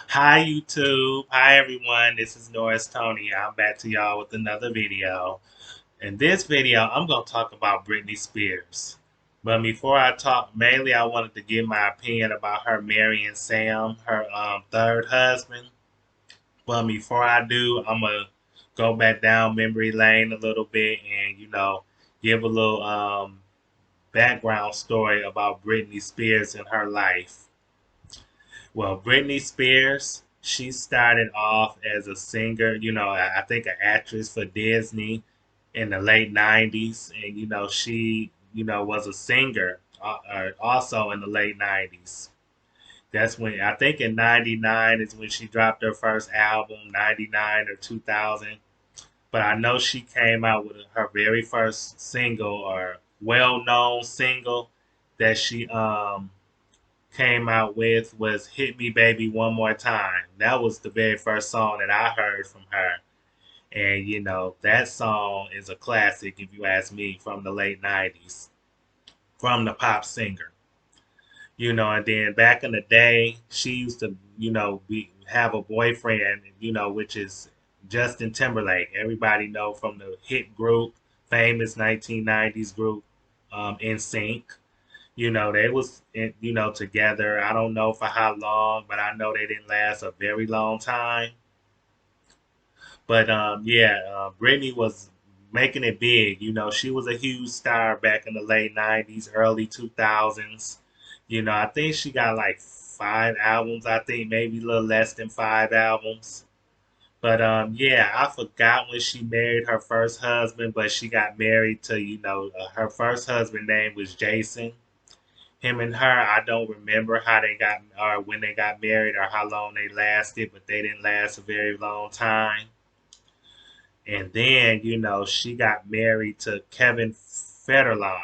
Hi YouTube. Hi everyone. This is Norris Tony. I'm back to y'all with another video. In this video, I'm going to talk about Britney Spears. But before I talk, mainly I wanted to give my opinion about her marrying Sam, her third husband. But before I do, I'm going to go back down memory lane a little bit and, give a little background story about Britney Spears and her life. Well, Britney Spears, she started off as a singer, I think an actress for Disney in the late 90s. And, she, was a singer also in the late 90s. That's when, I think in 99 is when she dropped her first album, 99 or 2000. But I know she came out with her very first single or well known single that she came out with was Hit Me Baby One More Time. That was the very first song that I heard from her. And that song is a classic if you ask me from the late 90s from the pop singer. And then back in the day, she used to, have a boyfriend, which is Justin Timberlake. Everybody know from the hit group, famous 1990s group, NSYNC. They was together. I don't know for how long, but I know they didn't last a very long time. But yeah, Britney was making it big. She was a huge star back in the late '90s, early 2000s. I think she got like 5 albums. I think maybe a little less than 5 albums. But yeah, I forgot when she married her first husband, but she got married to her first husband name was Jason. Him and her, I don't remember how they got or when they got married or how long they lasted, but they didn't last a very long time. And then, she got married to Kevin Federline.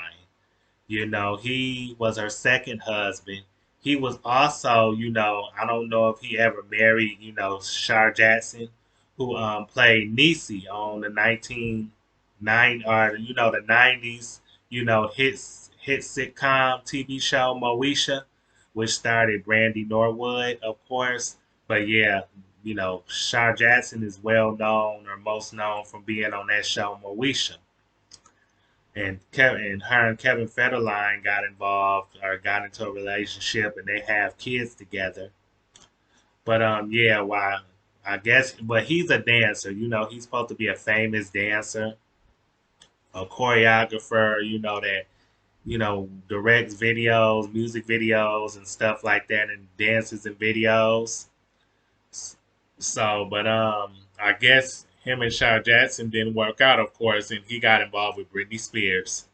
He was her second husband. He was also, I don't know if he ever married, Shar Jackson, who played Niecy on the 1990 or the 90s, hit sitcom TV show Moesha, which starred Brandy Norwood, of course. But yeah, Shar Jackson is well known or most known from being on that show Moesha. And her and Kevin Federline got involved or got into a relationship, and they have kids together. But yeah, why? I guess, but he's a dancer. He's supposed to be a famous dancer, a choreographer. That directs videos, music videos, and stuff like that, and dances and videos. So, but I guess him and Shar Jackson didn't work out, of course, and he got involved with Britney Spears.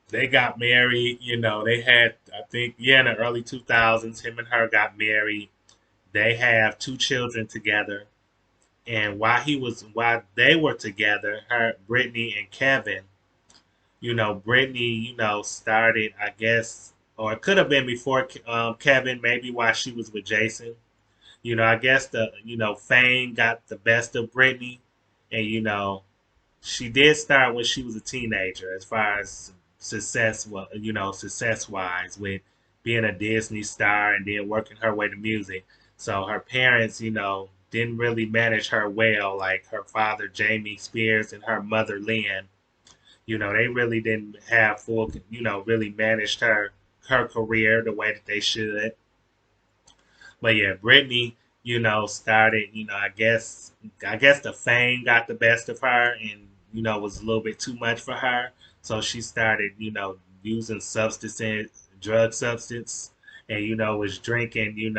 They got married. They had, I think, yeah, in the early 2000s, him and her got married. They have 2 children together. And while they were together, her, Brittany and Kevin, Brittany, started, I guess, or it could have been before Kevin, maybe while she was with Jason. I guess fame got the best of Brittany, and she did start when she was a teenager, as far as success, well, success wise, with being a Disney star and then working her way to music. So her parents, didn't really manage her well, like her father Jamie Spears and her mother Lynn. They really didn't have full, really managed her career the way that they should. But yeah, Brittany, started, I guess the fame got the best of her and, was a little bit too much for her. So she started, using drug substance, and, was drinking,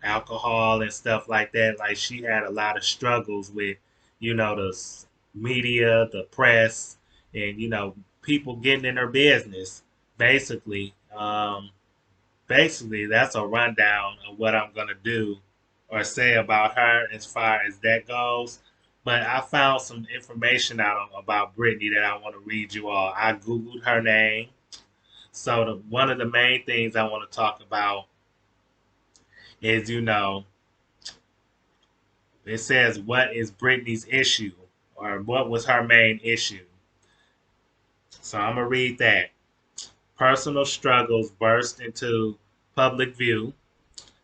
alcohol and stuff like that. Like she had a lot of struggles with, the media, the press, and, people getting in her business, basically. Basically, that's a rundown of what I'm going to do or say about her as far as that goes. But I found some information out about Brittany that I want to read you all. I Googled her name. So, one of the main things I want to talk about is, it says, what is Brittany's issue? Or what was her main issue? So, I'm going to read that. Personal struggles burst into public view.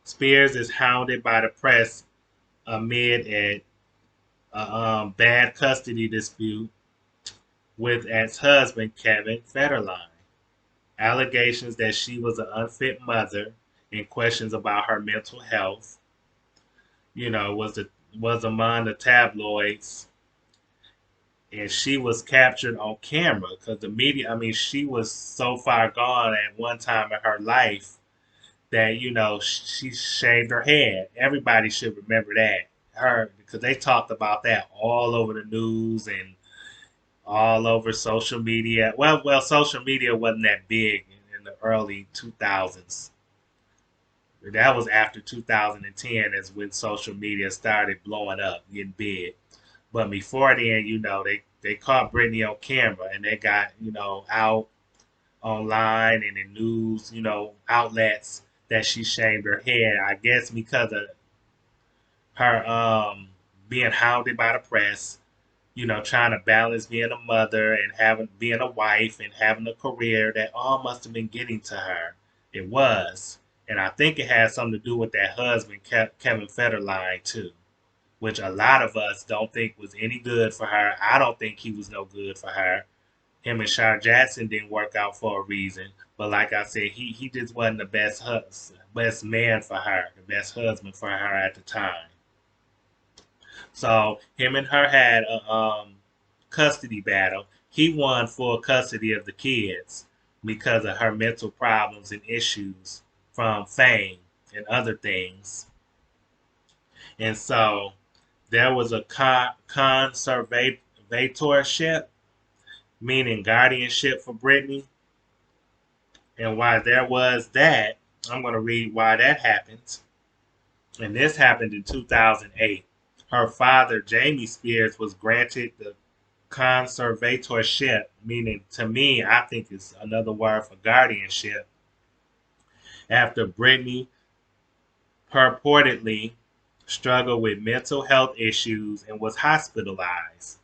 Spears is hounded by the press amid a bad custody dispute with ex-husband Kevin Federline. Allegations that she was an unfit mother and questions about her mental health, was among the tabloids, and she was captured on camera because the media. I mean, she was so far gone at one time in her life that she shaved her head. Everybody should remember that her because they talked about that all over the news and all over social media. Well, social media wasn't that big in the early 2000s. That was after 2010 is when social media started blowing up, getting big. But before then, they caught Britney on camera and they got, out online and in news, outlets that she shaved her head. I guess because of her being hounded by the press, trying to balance being a mother and having being a wife and having a career that all must have been getting to her. It was. And I think it had something to do with that husband, Kevin Federline, too, which a lot of us don't think was any good for her. I don't think he was no good for her. Him and Shar Jackson didn't work out for a reason. But like I said, he just wasn't the best man for her, the best husband for her at the time. So him and her had a custody battle. He won full custody of the kids because of her mental problems and issues from fame and other things. And so there was a conservatorship, meaning guardianship for Britney. And why there was that, I'm going to read why that happened. And this happened in 2008. Her father, Jamie Spears, was granted the conservatorship, meaning to me, I think it's another word for guardianship, after Britney purportedly struggled with mental health issues and was hospitalized.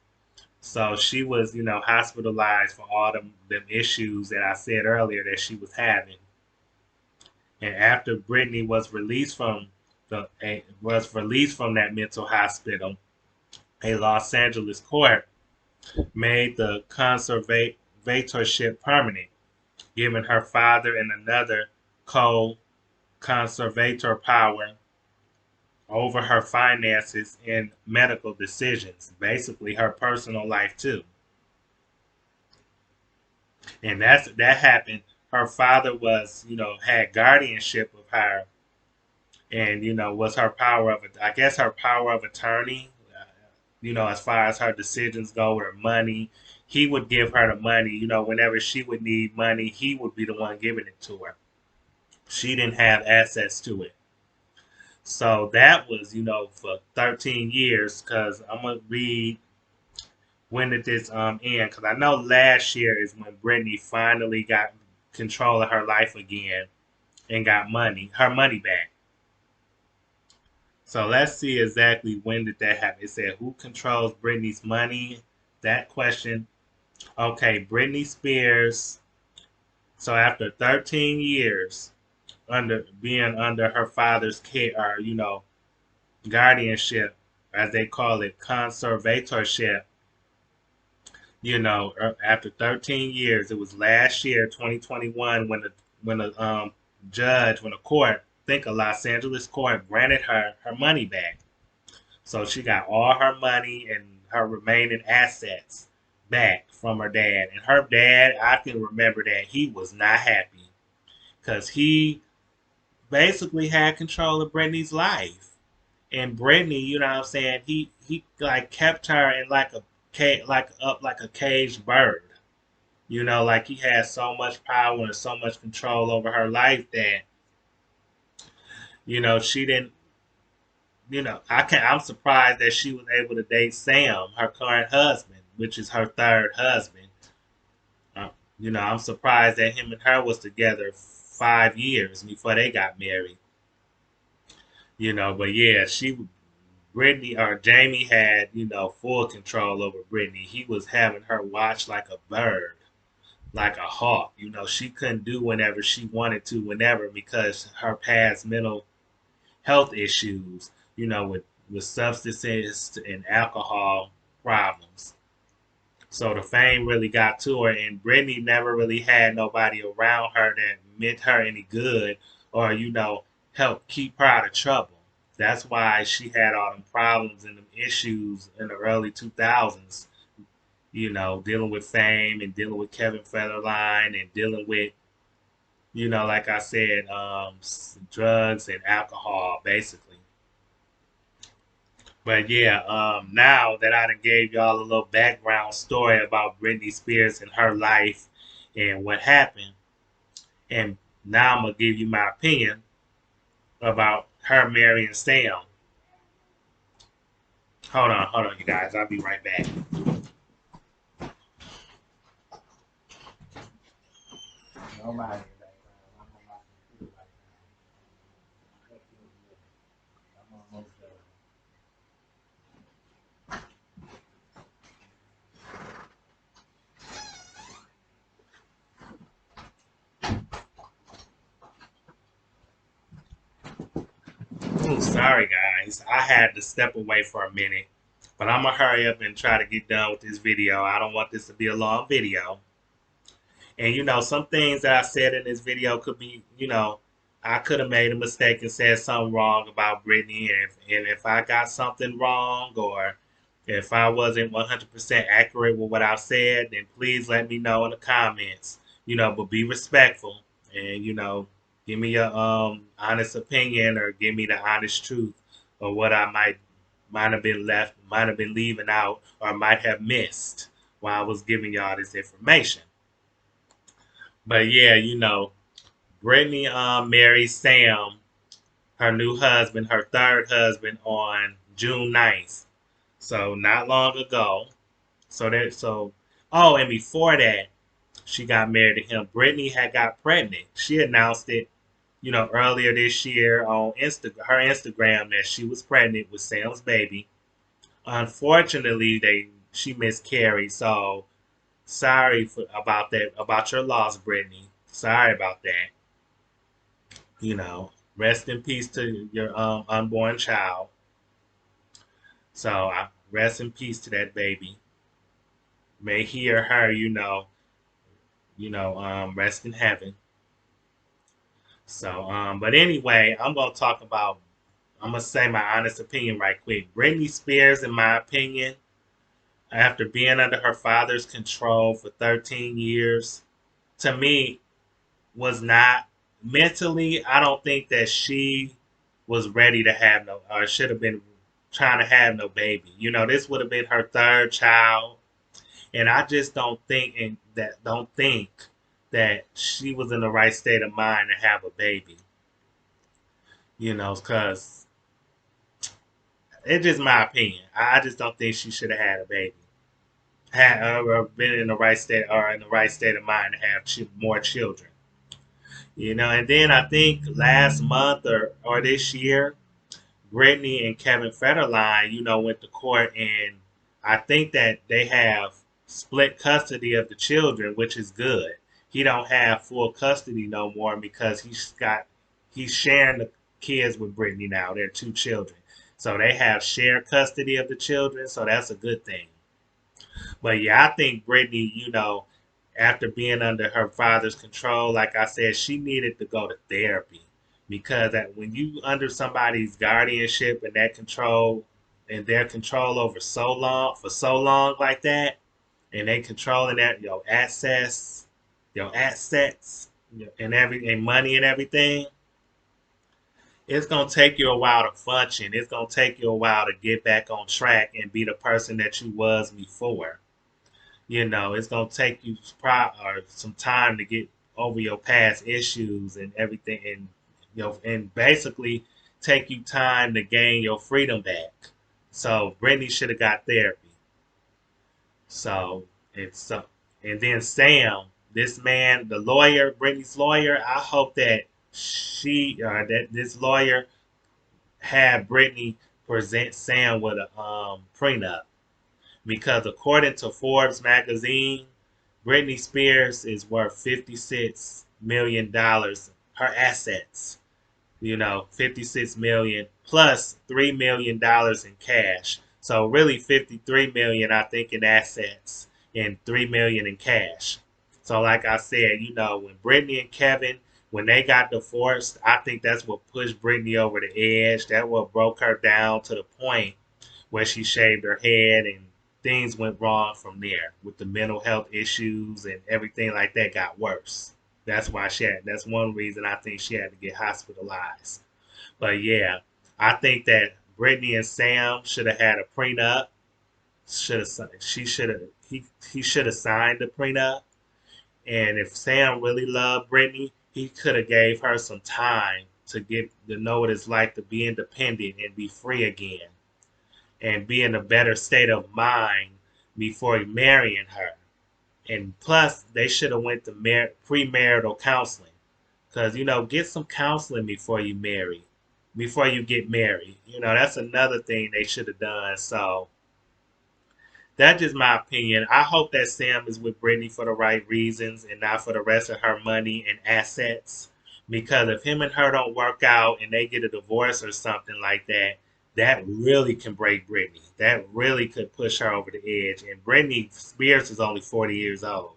So she was, hospitalized for all them issues that I said earlier that she was having. And after Britney was released from that mental hospital, a Los Angeles court made the conservatorship permanent, giving her father and another co-conservator power over her finances and medical decisions, basically her personal life too. And that happened. Her father was, had guardianship of her, and was her power of, I guess, her power of attorney. As far as her decisions go with her money, he would give her the money. Whenever she would need money, he would be the one giving it to her. She didn't have access to it. So that was, for 13 years. Because I'm gonna read when did this end? Because I know last year is when Britney finally got control of her life again and got her money back. So let's see exactly when did that happen. It said who controls Britney's money? That question. Okay, Britney Spears. So after 13 years under being under her father's care, or guardianship, as they call it, conservatorship. After 13 years, it was last year, 2021, when a court, I think a Los Angeles court, granted her money back. So she got all her money and her remaining assets back from her dad. And her dad, I can remember that he was not happy because he basically had control of Britney's life. And Britney, you know what I'm saying, he like kept her in like a caged bird. Like he had so much power and so much control over her life that she didn't. I'm surprised that she was able to date Sam, her current husband, which is her third husband. Uh, I'm surprised that him and her was together 5 years before they got married. But yeah, Brittany or Jamie had, full control over Brittany. He was having her watch like a bird, like a hawk. She couldn't do whenever she wanted to, whenever, because her past mental health issues, with substances and alcohol problems. So the fame really got to her, and Britney never really had nobody around her that meant her any good or, help keep her out of trouble. That's why she had all them problems and them issues in the early 2000s, dealing with fame and dealing with Kevin Federline and dealing with, like I said, drugs and alcohol, basically. But yeah, now that I done gave y'all a little background story about Britney Spears and her life and what happened, and now I'm gonna give you my opinion about her marrying Sam. Hold on, you guys. I'll be right back. Nobody. Ooh, sorry guys. I had to step away for a minute, but I'm gonna hurry up and try to get done with this video. I don't want this to be a long video. And some things that I said in this video could be, I could have made a mistake and said something wrong about Britney. And if I got something wrong or if I wasn't 100% accurate with what I said, then please let me know in the comments. But be respectful and give me your honest opinion or give me the honest truth of what I might have been leaving out or might have missed while I was giving y'all this information. But yeah, Brittany married Sam, her new husband, her third husband, on June 9th. So not long ago. So oh, and before that, she got married to him. Brittany had got pregnant. She announced it, earlier this year on her Instagram that she was pregnant with Sam's baby. Unfortunately, she miscarried. So sorry about that, about your loss, Brittany. Sorry about that. Rest in peace to your unborn child. So rest in peace to that baby. May he or her, rest in heaven. So, but anyway, I'm gonna say my honest opinion right quick. Britney Spears, in my opinion, after being under her father's control for 13 years, to me, was not mentally. I don't think that she was ready to have no, or should have been trying to have no baby. This would have been her third child, and I just don't think that she was in the right state of mind to have a baby. Because it's just my opinion. I just don't think she should have had a baby. Had or been in the right state or in the right state of mind to have more children. And then I think last month or this year, Brittany and Kevin Federline, went to court, and I think that they have split custody of the children, which is good. He don't have full custody no more because he's sharing the kids with Brittany now. They're two children, so they have shared custody of the children. So that's a good thing. But yeah, I think Brittany, after being under her father's control, like I said, she needed to go to therapy because when you under somebody's guardianship and that control and their control over for so long like that, and they controlling that your assets, and money and everything, it's gonna take you a while to function. It's gonna take you a while to get back on track and be the person that you was before. It's gonna take you or some time to get over your past issues and everything, and and basically take you time to gain your freedom back. So Brittany should have got therapy. So it's and then Sam, this man, the lawyer, Brittany's lawyer. I hope that that this lawyer had Brittany present Sam with a prenup because according to Forbes magazine, Britney Spears is worth $56 million. Her assets, $56 million plus $3 million in cash. So really 53 million, I think, in assets and 3 million in cash. So like I said, when Britney and Kevin, when they got divorced, I think that's what pushed Britney over the edge. That what broke her down to the point where she shaved her head and things went wrong from there with the mental health issues and everything like that got worse. That's one reason I think she had to get hospitalized. But yeah, I think that Brittany and Sam should have had a prenup. Should have she should have he should have signed the prenup. And if Sam really loved Brittany, he could have gave her some time to get to know what it's like to be independent and be free again and be in a better state of mind before marrying her. And plus, they should have went to premarital counseling. Because, get some counseling before you marry, before you get married. That's another thing they should have done. So that's just my opinion. I hope that Sam is with Brittany for the right reasons and not for the rest of her money and assets. Because if him and her don't work out and they get a divorce or something like that, that really can break Brittany. That really could push her over the edge. And Britney Spears is only 40 years old.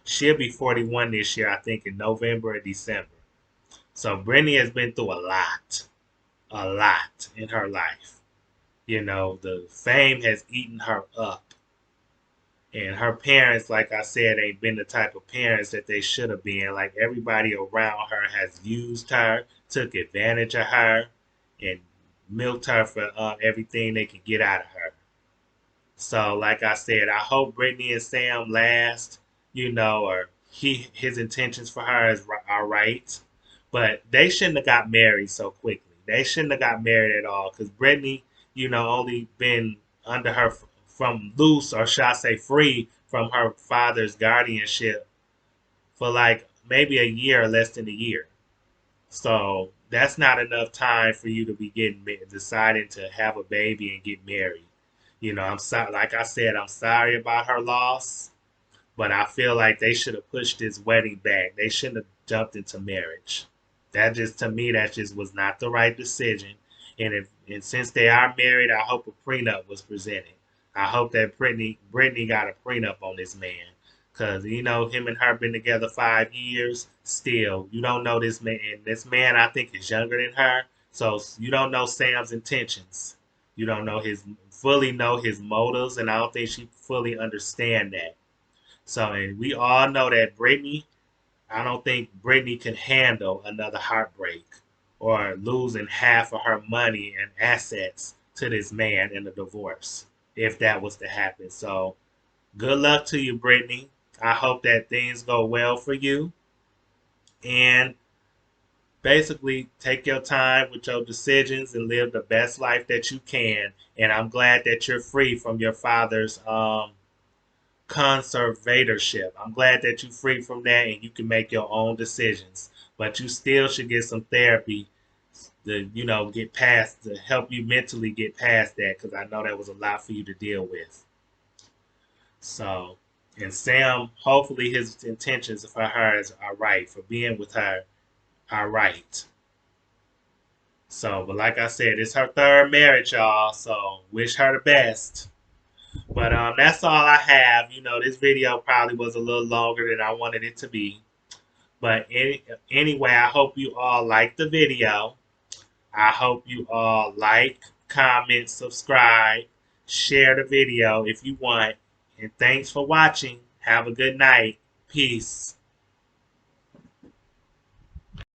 She'll be 41 this year, I think, in November or December. So Brittany has been through a lot in her life. The fame has eaten her up. And her parents, like I said, ain't been the type of parents that they should have been. Like everybody around her has used her, took advantage of her, and milked her for everything they could get out of her. So, like I said, I hope Brittany and Sam last, or his intentions for her are right. But they shouldn't have got married so quickly. They shouldn't have got married at all because Brittany, only been under her from loose, or should I say free, from her father's guardianship for like maybe a year or less than a year. So that's not enough time for you to be deciding to have a baby and get married. I'm sorry. Like I said, I'm sorry about her loss, but I feel like they should have pushed this wedding back. They shouldn't have jumped into marriage. That just to me, that just was not the right decision. And since they are married, I hope a prenup was presented. I hope that Brittany got a prenup on this man. Cause him and her been together 5 years. Still, you don't know this man. And this man, I think, is younger than her. So you don't know Sam's intentions. You don't know fully know his motives, and I don't think she fully understand that. So, and we all know that I don't think Brittany can handle another heartbreak or losing half of her money and assets to this man in a divorce if that was to happen. So, good luck to you, Brittany. I hope that things go well for you. And basically, take your time with your decisions and live the best life that you can. And I'm glad that you're free from your father's conservatorship. I'm glad that you're free from that and you can make your own decisions. But you still should get some therapy to, get past, to help you mentally get past that because I know that was a lot for you to deal with. So, and Sam, hopefully his intentions for her are right, for being with her are right. So, but like I said, it's her third marriage, y'all. So, wish her the best. But that's all I have. This video probably was a little longer than I wanted it to be. But anyway, I hope you all liked the video. I hope you all like, comment, subscribe, share the video if you want. And thanks for watching. Have a good night. Peace.